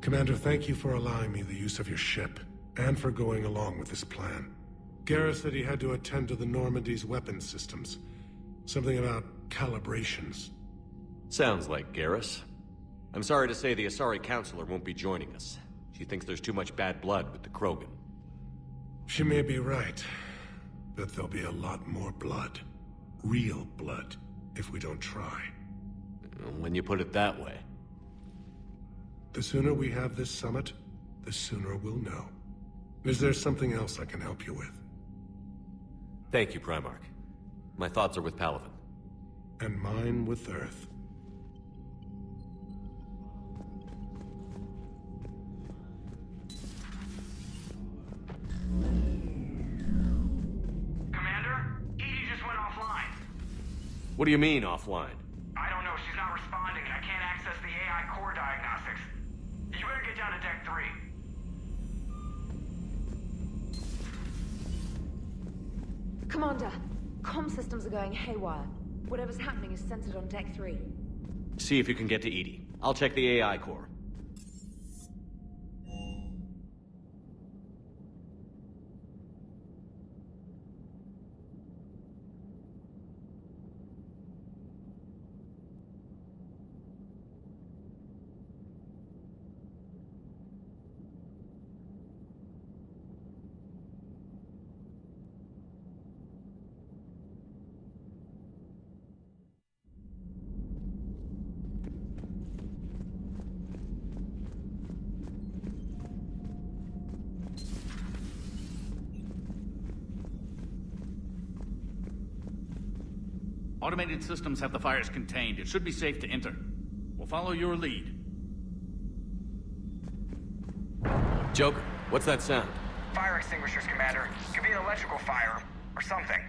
Commander, thank you for allowing me the use of your ship, and for going along with this plan. Garrus said he had to attend to the Normandy's weapons systems. Something about calibrations. Sounds like Garrus. I'm sorry to say the Asari Counselor won't be joining us. She thinks there's too much bad blood with the Krogan. She may be right, but there'll be a lot more blood. Real blood, if we don't try. When you put it that way. The sooner we have this summit, the sooner we'll know. Is there something else I can help you with? Thank you, Primarch. My thoughts are with Palaven. And mine with Earth. Commander, Edie just went offline. What do you mean, offline? I don't know, she's not responding and I can't access the AI core diagnostics. You better get down to Deck 3. Commander, comm systems are going haywire. Whatever's happening is centered on Deck 3. See if you can get to Edie. I'll check the AI core. Automated systems have the fires contained. It should be safe to enter. We'll follow your lead. Joker, what's that sound? Fire extinguishers, Commander. Could be an electrical fire, or something.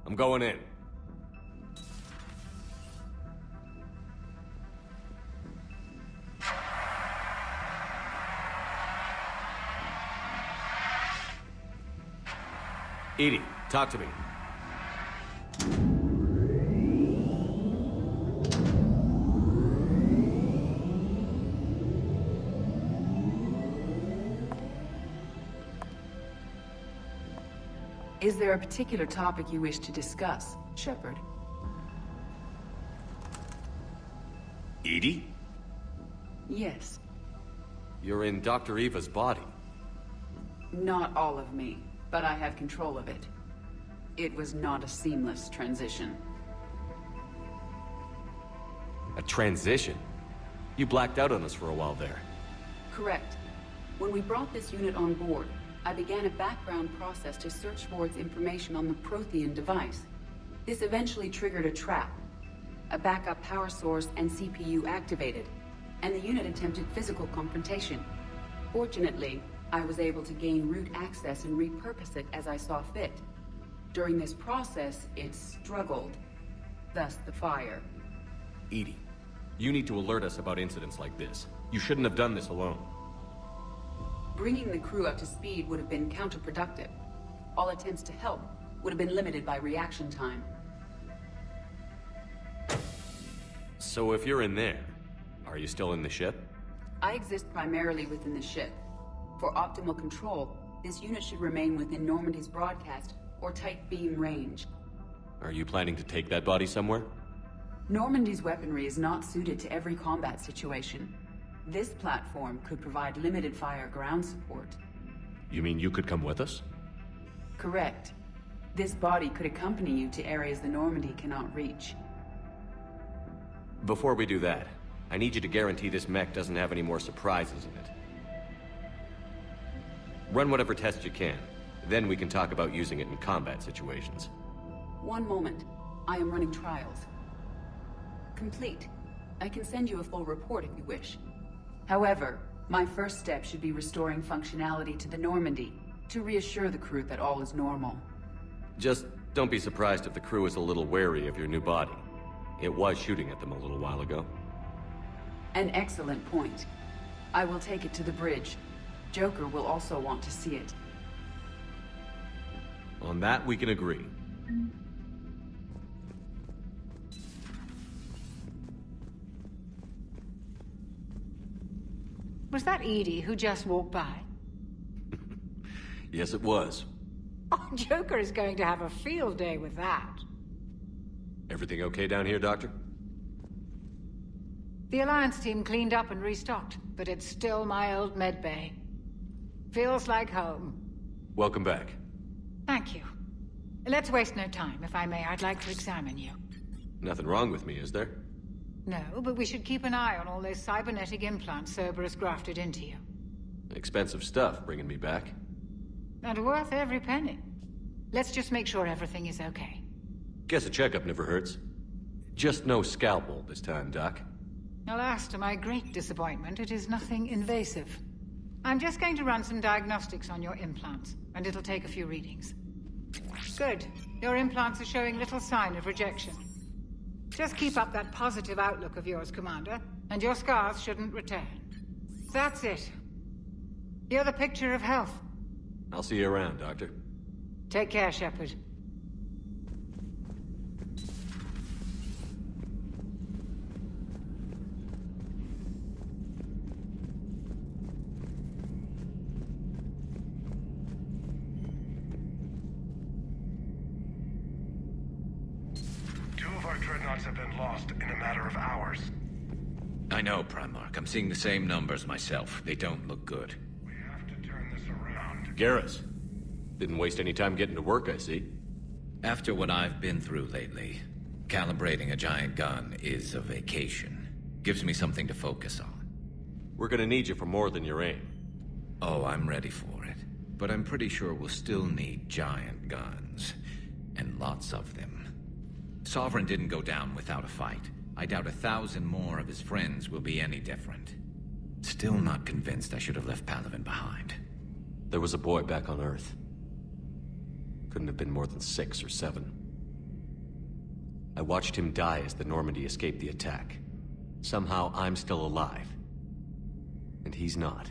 I'm going in. Edie, talk to me. Is there a particular topic you wish to discuss, Shepard? Edie? Yes. You're in Dr. Eva's body. Not all of me, but I have control of it. It was not a seamless transition. A transition? You blacked out on us for a while there. Correct. When we brought this unit on board, I began a background process to search for its information on the Prothean device. This eventually triggered a trap. A backup power source and CPU activated, and the unit attempted physical confrontation. Fortunately, I was able to gain root access and repurpose it as I saw fit. During this process, it struggled. Thus the fire. Edie, you need to alert us about incidents like this. You shouldn't have done this alone. Bringing the crew up to speed would have been counterproductive. All attempts to help would have been limited by reaction time. So if you're in there, are you still in the ship? I exist primarily within the ship. For optimal control, this unit should remain within Normandy's broadcast or tight beam range. Are you planning to take that body somewhere? Normandy's weaponry is not suited to every combat situation. This platform could provide limited fire ground support. You mean you could come with us? Correct. This body could accompany you to areas the Normandy cannot reach. Before we do that, I need you to guarantee this mech doesn't have any more surprises in it. Run whatever tests you can. Then we can talk about using it in combat situations. One moment. I am running trials. Complete. I can send you a full report if you wish. However, my first step should be restoring functionality to the Normandy to reassure the crew that all is normal. Just don't be surprised if the crew is a little wary of your new body. It was shooting at them a little while ago. An excellent point. I will take it to the bridge. Joker will also want to see it. On that, we can agree. Was that Edie who just walked by? Yes, it was. Oh, Joker is going to have a field day with that. Everything okay down here, Doctor? The Alliance team cleaned up and restocked, but it's still my old medbay. Feels like home. Welcome back. Thank you. Let's waste no time. If I may, I'd like to examine you. Nothing wrong with me, is there? No, but we should keep an eye on all those cybernetic implants Cerberus grafted into you. Expensive stuff bringing me back. And worth every penny. Let's just make sure everything is okay. Guess a checkup never hurts. Just no scalpel this time, Doc. Alas, to my great disappointment, it is nothing invasive. I'm just going to run some diagnostics on your implants, and it'll take a few readings. Good. Your implants are showing little sign of rejection. Just keep up that positive outlook of yours, Commander, and your scars shouldn't return. That's it. You're the picture of health. I'll see you around, Doctor. Take care, Shepard. Two of our dreadnoughts have been lost in a matter of hours. I know, Primarch. I'm seeing the same numbers myself. They don't look good. We have to turn this around. Garrus. Didn't waste any time getting to work, I see. After what I've been through lately, calibrating a giant gun is a vacation. Gives me something to focus on. We're gonna need you for more than your aim. Oh, I'm ready for it. But I'm pretty sure we'll still need giant guns. And lots of them. Sovereign didn't go down without a fight. I doubt 1,000 more of his friends will be any different. Still not convinced I should have left Palaven behind. There was a boy back on Earth. Couldn't have been more than 6 or 7. I watched him die as the Normandy escaped the attack. Somehow I'm still alive. And he's not.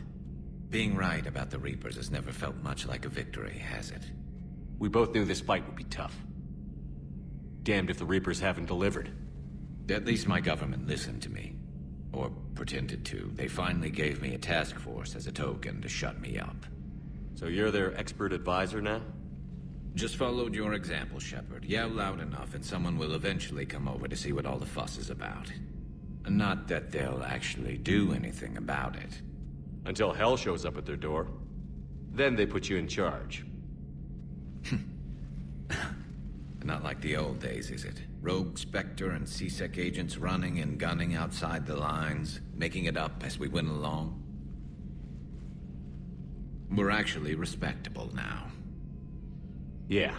Being right about the Reapers has never felt much like a victory, has it? We both knew this fight would be tough. Damned if the Reapers haven't delivered. At least my government listened to me. Or pretended to. They finally gave me a task force as a token to shut me up. So you're their expert advisor now? Just followed your example, Shepard. Yell loud enough and someone will eventually come over to see what all the fuss is about. Not that they'll actually do anything about it. Until hell shows up at their door. Then they put you in charge. Not like the old days, is it? Rogue Spectre and C-Sec agents running and gunning outside the lines, making it up as we went along. We're actually respectable now. Yeah.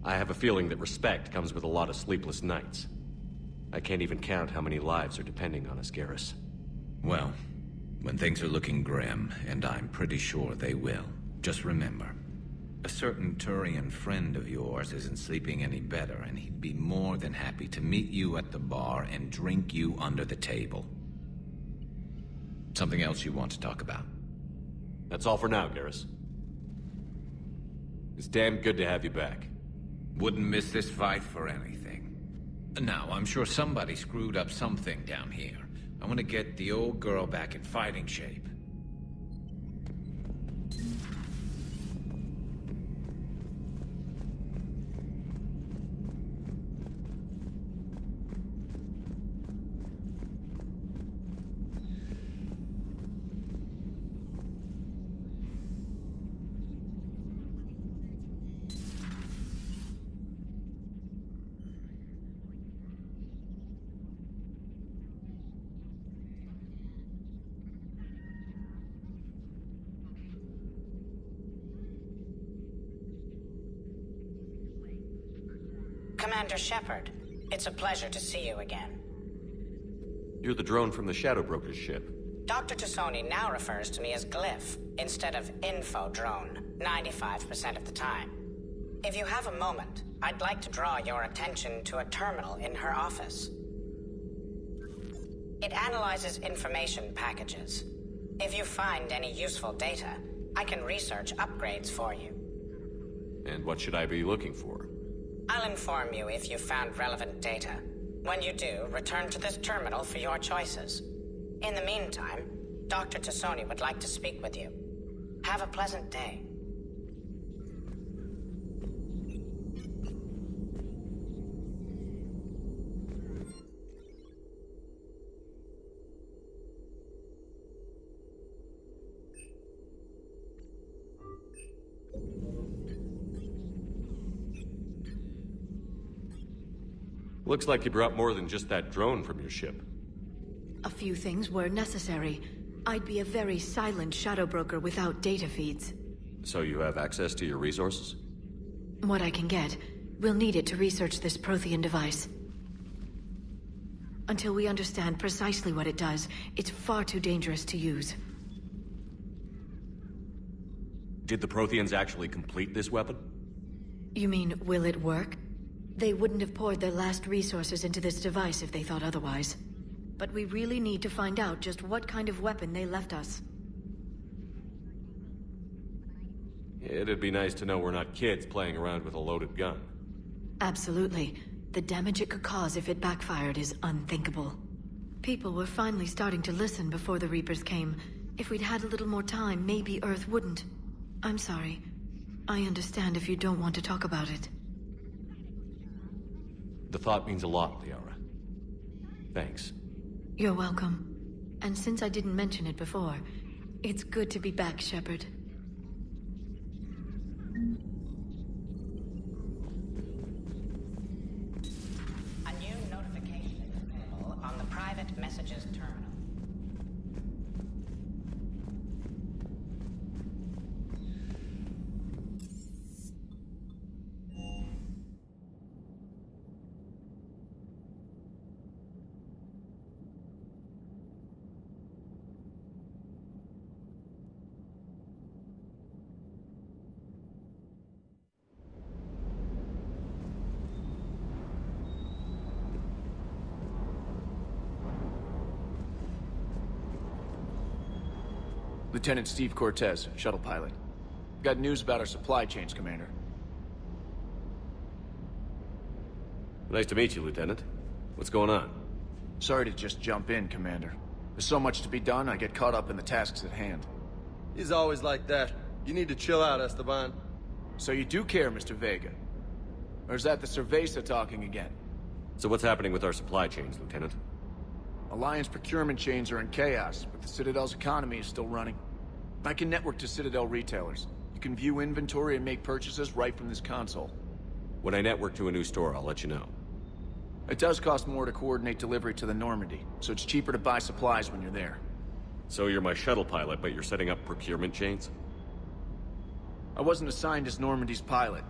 I have a feeling that respect comes with a lot of sleepless nights. I can't even count how many lives are depending on us, Garrus. Well, when things are looking grim, and I'm pretty sure they will, just remember, a certain Turian friend of yours isn't sleeping any better, and he'd be more than happy to meet you at the bar and drink you under the table. Something else you want to talk about? That's all for now, Garrus. It's damn good to have you back. Wouldn't miss this fight for anything. Now, I'm sure somebody screwed up something down here. I want to get the old girl back in fighting shape. Commander Shepard, it's a pleasure to see you again. You're the drone from the Shadow Broker's ship. Dr. Tassoni now refers to me as Glyph, instead of Info Drone, 95% of the time. If you have a moment, I'd like to draw your attention to a terminal in her office. It analyzes information packages. If you find any useful data, I can research upgrades for you. And what should I be looking for? I'll inform you if you found relevant data. When you do, return to this terminal for your choices. In the meantime, Dr. Tassoni would like to speak with you. Have a pleasant day. Looks like you brought more than just that drone from your ship. A few things were necessary. I'd be a very silent shadow broker without data feeds. So you have access to your resources? What I can get. We'll need it to research this Prothean device. Until we understand precisely what it does, it's far too dangerous to use. Did the Protheans actually complete this weapon? You mean, will it work? They wouldn't have poured their last resources into this device if they thought otherwise. But we really need to find out just what kind of weapon they left us. It'd be nice to know we're not kids playing around with a loaded gun. Absolutely. The damage it could cause if it backfired is unthinkable. People were finally starting to listen before the Reapers came. If we'd had a little more time, maybe Earth wouldn't. I'm sorry. I understand if you don't want to talk about it. The thought means a lot, Liara. Thanks. You're welcome. And since I didn't mention it before, it's good to be back, Shepard. A new notification is available on the private messages terminal. Lieutenant Steve Cortez, shuttle pilot. Got news about our supply chains, Commander. Nice to meet you, Lieutenant. What's going on? Sorry to just jump in, Commander. There's so much to be done, I get caught up in the tasks at hand. He's always like that. You need to chill out, Esteban. So you do care, Mr. Vega? Or is that the Cerveza talking again? So what's happening with our supply chains, Lieutenant? Alliance procurement chains are in chaos, but the Citadel's economy is still running. I can network to Citadel retailers. You can view inventory and make purchases right from this console. When I network to a new store, I'll let you know. It does cost more to coordinate delivery to the Normandy, so it's cheaper to buy supplies when you're there. So you're my shuttle pilot, but you're setting up procurement chains? I wasn't assigned as Normandy's pilot.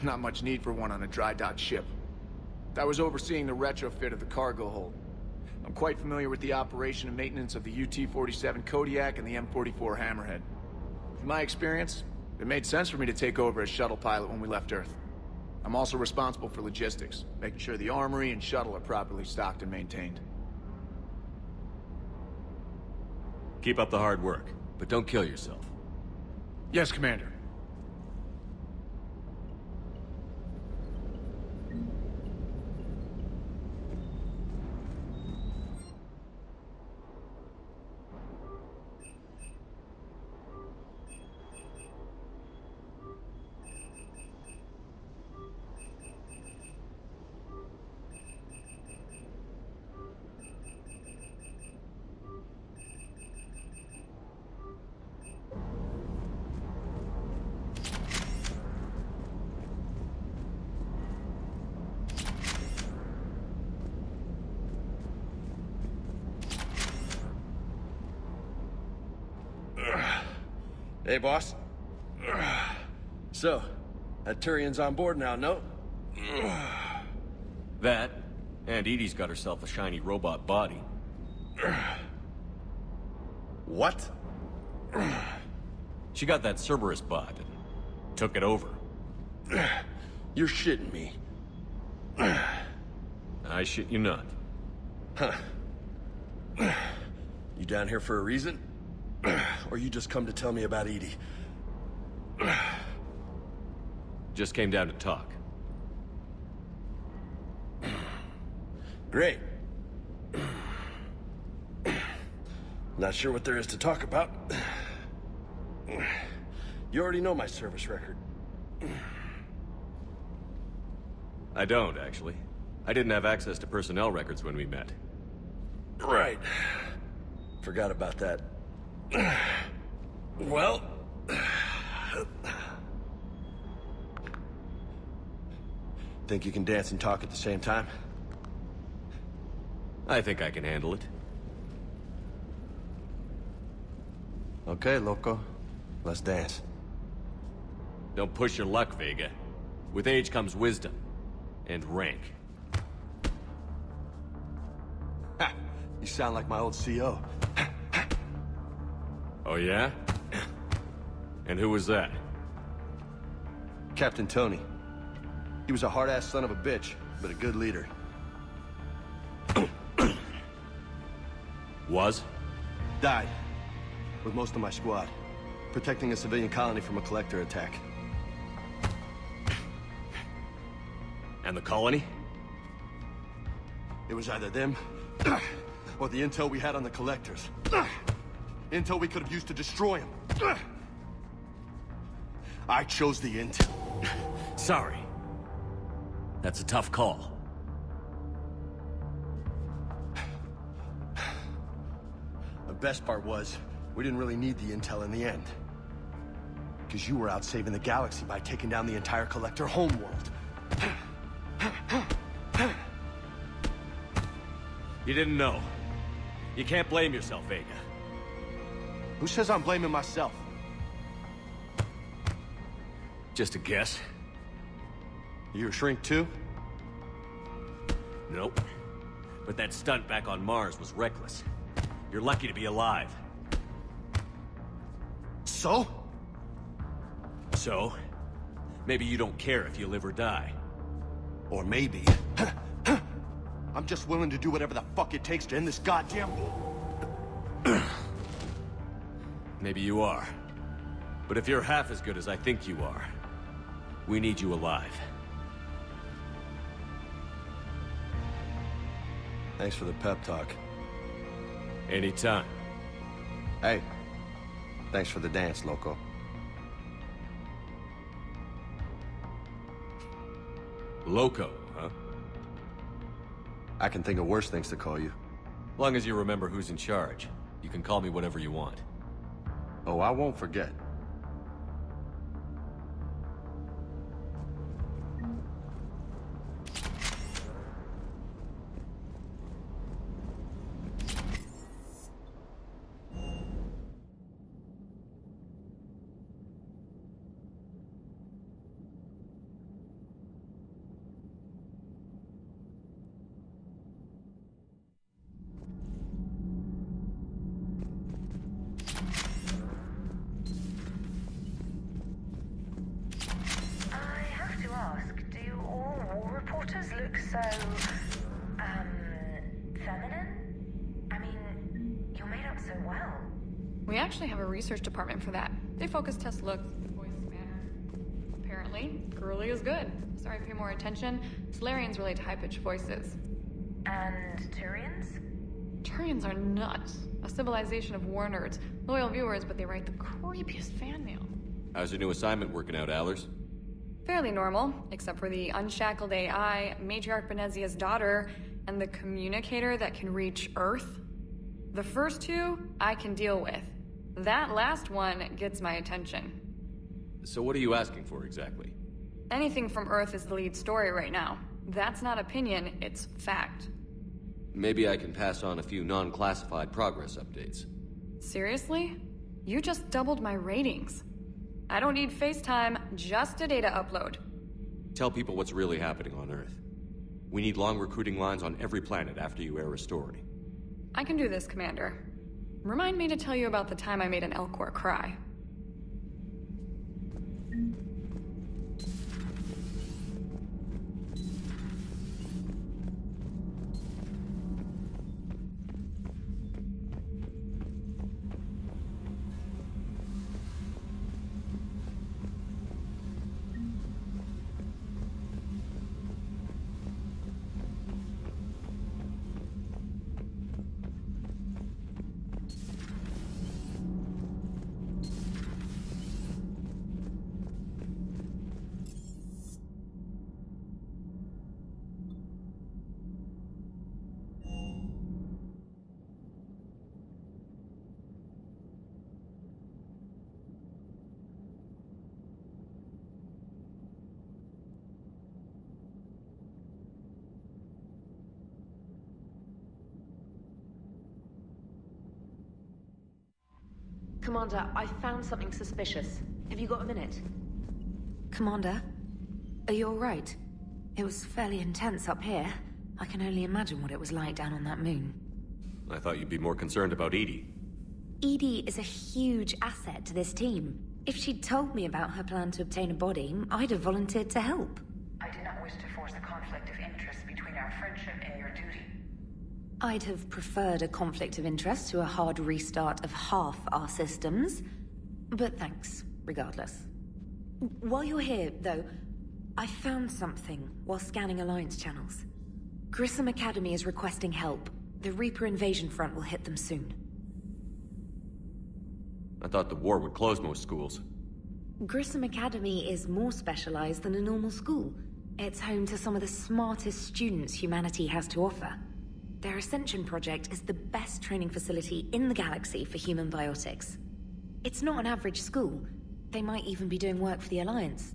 Not much need for one on a dry dock ship. I was overseeing the retrofit of the cargo hold. I'm quite familiar with the operation and maintenance of the UT-47 Kodiak and the M44 Hammerhead. In my experience, it made sense for me to take over as shuttle pilot when we left Earth. I'm also responsible for logistics, making sure the armory and shuttle are properly stocked and maintained. Keep up the hard work, but don't kill yourself. Yes, Commander. Hey, boss. So, that Turian's on board now, no? That, and Edie's got herself a shiny robot body. What? She got that Cerberus bot and took it over. You're shitting me. I shit you not. Huh. You down here for a reason? Or you just come to tell me about Edie? Just came down to talk. Great. Not sure what there is to talk about. You already know my service record. I don't, actually. I didn't have access to personnel records when we met. Right. Forgot about that. Well... Think you can dance and talk at the same time? I think I can handle it. Okay, loco. Let's dance. Don't push your luck, Vega. With age comes wisdom. And rank. Ha! You sound like my old CO. Oh yeah? And who was that? Captain Tony. He was a hard-ass son of a bitch, but a good leader. Was? Died. With most of my squad. Protecting a civilian colony from a collector attack. And the colony? It was either them, or the intel we had on the collectors. Intel we could have used to destroy them. I chose the intel. Sorry. That's a tough call. The best part was, we didn't really need the intel in the end. Because you were out saving the galaxy by taking down the entire collector homeworld. You didn't know. You can't blame yourself, Vega. Who says I'm blaming myself? Just a guess. You a shrink too? Nope. But that stunt back on Mars was reckless. You're lucky to be alive. So? So? Maybe you don't care if you live or die. Or maybe... I'm just willing to do whatever the fuck it takes to end this goddamn war. Maybe you are. But if you're half as good as I think you are, we need you alive. Thanks for the pep talk. Anytime. Hey, thanks for the dance, loco. Loco, huh? I can think of worse things to call you. Long as you remember who's in charge, you can call me whatever you want. Oh, I won't forget. So, feminine? I mean, you're made up so well. We actually have a research department for that. They focus test looks, voice, manner. Apparently, girly is good. Sorry, pay more attention. Solarians relate to high-pitched voices. And Turians? Turians are nuts. A civilization of war nerds. Loyal viewers, but they write the creepiest fan mail. How's your new assignment working out, Allers? Fairly normal, except for the unshackled AI, Matriarch Benezia's daughter, and the communicator that can reach Earth. The first two, I can deal with. That last one gets my attention. So what are you asking for, exactly? Anything from Earth is the lead story right now. That's not opinion, it's fact. Maybe I can pass on a few non-classified progress updates. Seriously? You just doubled my ratings. I don't need FaceTime, just a data upload. Tell people what's really happening on Earth. We need long recruiting lines on every planet after you air a story. I can do this, Commander. Remind me to tell you about the time I made an Elcor cry. Commander, I found something suspicious. Have you got a minute? Commander, are you alright? It was fairly intense up here. I can only imagine what it was like down on that moon. I thought you'd be more concerned about Edie. Edie is a huge asset to this team. If she'd told me about her plan to obtain a body, I'd have volunteered to help. I did not wish to force a conflict of interest between our friendship and your duty. I'd have preferred a conflict of interest to a hard restart of half our systems. But thanks, regardless. While you're here, though, I found something while scanning Alliance channels. Grissom Academy is requesting help. The Reaper invasion front will hit them soon. I thought the war would close most schools. Grissom Academy is more specialized than a normal school. It's home to some of the smartest students humanity has to offer. Their Ascension project is the best training facility in the galaxy for human biotics. It's not an average school. They might even be doing work for the Alliance.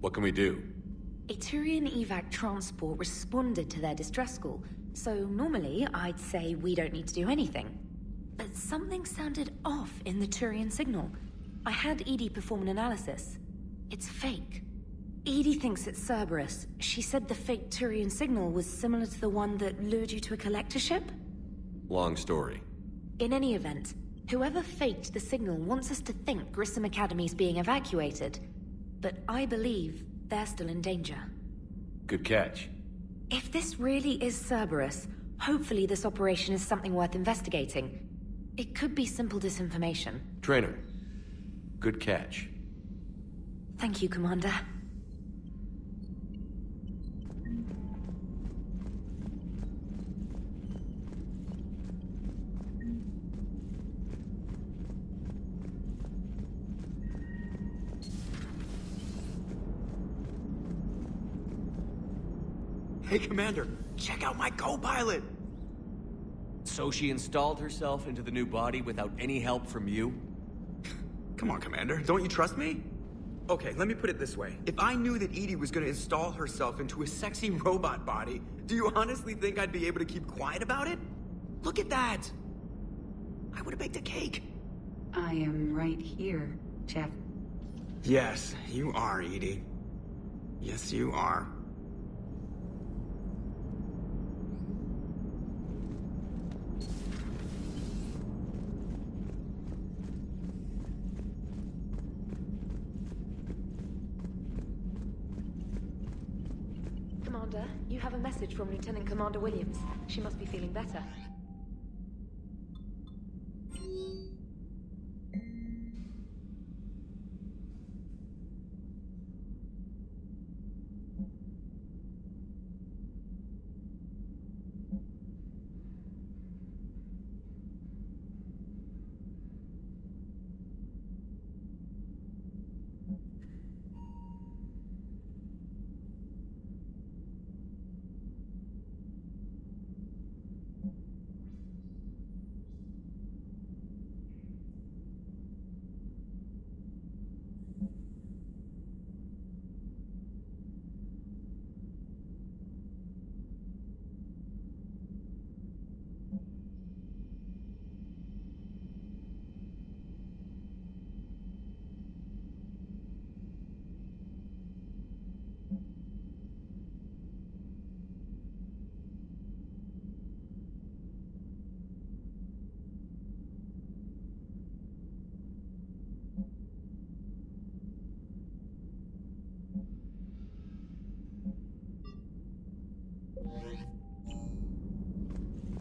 What can we do? A Turian evac transport responded to their distress call, so normally I'd say we don't need to do anything. But something sounded off in the Turian signal. I had Edie perform an analysis. It's fake. Edie thinks it's Cerberus. She said the fake Turian signal was similar to the one that lured you to a collector ship? Long story. In any event, whoever faked the signal wants us to think Grissom Academy's being evacuated. But I believe they're still in danger. Good catch. If this really is Cerberus, hopefully this operation is something worth investigating. It could be simple disinformation. Trainer, good catch. Thank you, Commander. Hey, Commander, check out my co-pilot! So she installed herself into the new body without any help from you? Come on, Commander, don't you trust me? Okay, let me put it this way. If I knew that Edie was gonna install herself into a sexy robot body, do you honestly think I'd be able to keep quiet about it? Look at that! I would've baked a cake. I am right here, Jeff. Yes, you are, Edie. Yes, you are. Commander, you have a message from Lieutenant Commander Williams. She must be feeling better.